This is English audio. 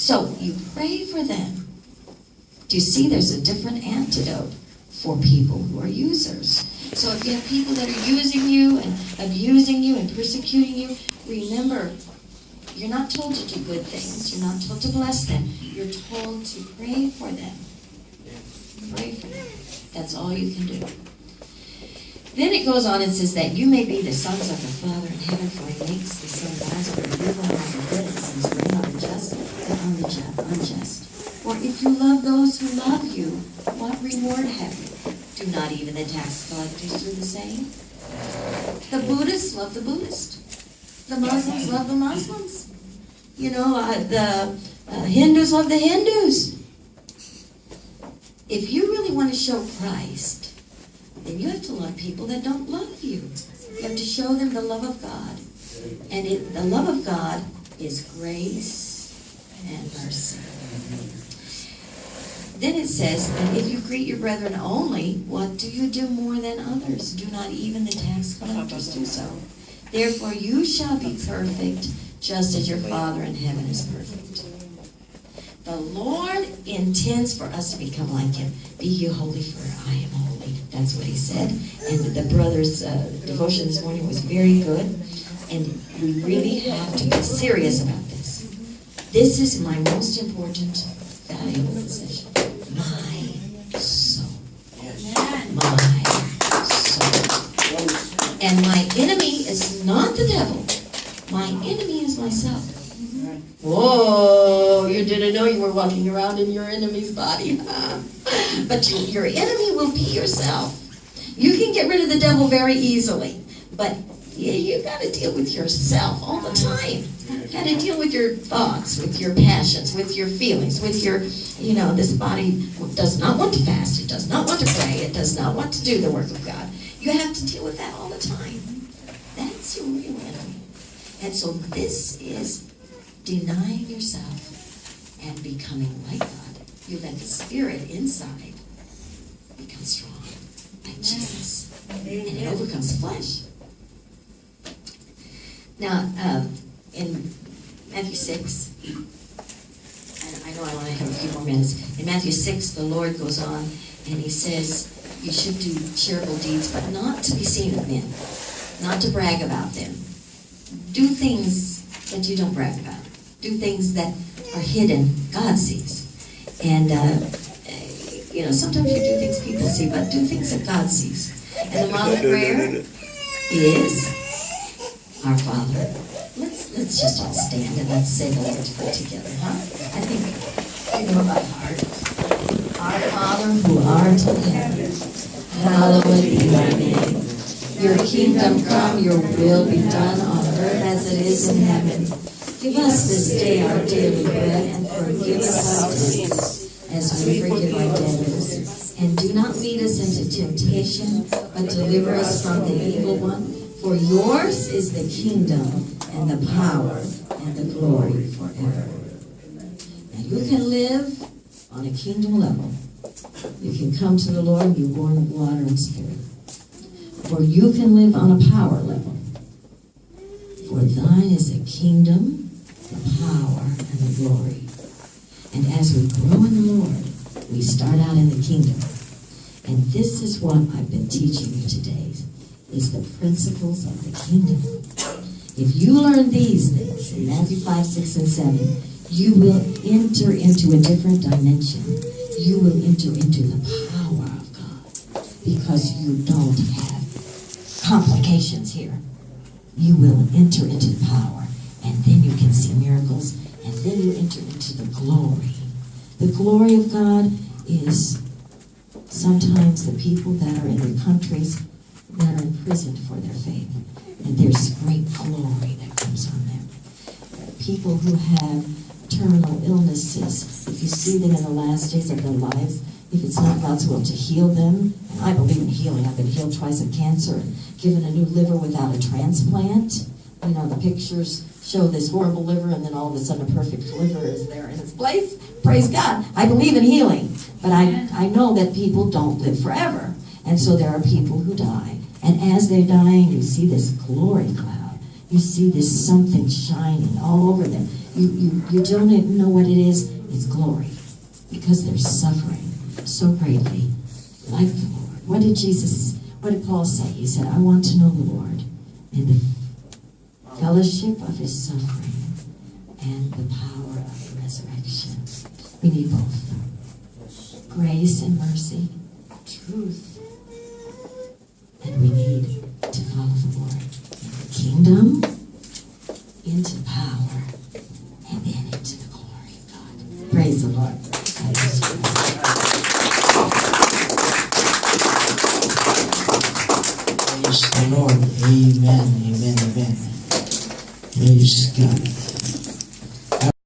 So you pray for them. Do you see there's a different antidote for people who are users? So if you have people that are using you and abusing you and persecuting you, remember, you're not told to do good things. You're not told to bless them. You're told to pray for them. Pray for them. That's all you can do. Then it goes on and says that you may be the sons of the Father in heaven, for he makes the sun rise over the evil and on the good, and sends rain on the just and on the unjust. For if you love those who love you, what reward have you? Do not even the tax collectors do the same? The Buddhists love the Buddhists. The Muslims love the Muslims. You know, the Hindus love the Hindus. If you really want to show Christ, then you have to love people that don't love you. You have to show them the love of God. And the love of God is grace and mercy. Then it says, and if you greet your brethren only, what do you do more than others? Do not even the tax collectors do so? Therefore you shall be perfect, just as your Father in heaven is perfect. The Lord intends for us to become like Him. Be ye holy, for I am holy. That's what He said. And the brother's devotion this morning was very good. And we really have to be serious about this. This is my most important valuable possession. My soul. My soul. And my enemy is not the devil. My enemy is myself. Whoa, you didn't know you were walking around in your enemy's body, huh? But your enemy will be yourself. You can get rid of the devil very easily, but you got to deal with yourself all the time. You got to deal with your thoughts, with your passions, with your feelings, with your, this body does not want to fast. It does not want to pray. It does not want to do the work of God. You have to deal with that all the time. That's your real enemy. And so this is denying yourself and becoming like God. You let the Spirit inside become strong, like Jesus. And it overcomes flesh. Now, in Matthew 6, and I know I want to have a few more minutes. In Matthew 6, the Lord goes on and He says, you should do charitable deeds, but not to be seen of men, not to brag about them. Do things that you don't brag about. Do things that are hidden, God sees. And, sometimes you do things people see, but do things that God sees. And the model prayer is, Our Father. Let's just all stand and let's say the Lord's Prayer together, huh? I think you know by heart. Our Father who art in heaven, hallowed be thy name. Your kingdom come, your will be done on earth as it is in heaven. Give us this day our daily bread, and forgive us our sins, as we forgive our debtors. And do not lead us into temptation, but deliver us from the evil one. For yours is the kingdom, and the power, and the glory forever. And you can live on a kingdom level. You can come to the Lord and be born of water and spirit. For you can live on a power level. For thine is the kingdom, the power, and the glory. And as we grow in the Lord, we start out in the kingdom. And this is what I've been teaching you today, is the principles of the kingdom. If you learn these things in Matthew 5, 6, and 7, you will enter into a different dimension. You will enter into the power of God, because you don't have complications here. You will enter into the power, and then you can see miracles, and then you enter into the glory. The glory of God is sometimes the people that are in the countries that are imprisoned for their faith, and there's great glory that comes on them. People who have terminal illnesses, if you see them in the last days of their lives, if it's not God's will to heal them, and I believe in healing. I've been healed twice of cancer and given a new liver without a transplant. The pictures show this horrible liver, and then all of a sudden a perfect liver is there in its place. Praise God. I believe in healing, but I know that people don't live forever, and so there are people who die. And as they're dying, you see this glory cloud. you see this something shining all over them. You don't even know what it is. It's glory. Because they're suffering so greatly, like the Lord. What did Paul say? He said, I want to know the Lord and the fellowship of his suffering and the power of the resurrection. We need both. Grace and mercy, truth. And we need to follow the Lord. The kingdom, into power, and then into the glory of God. Praise the Lord. Praise the Lord. Amen. Amen. Amen. Praise God.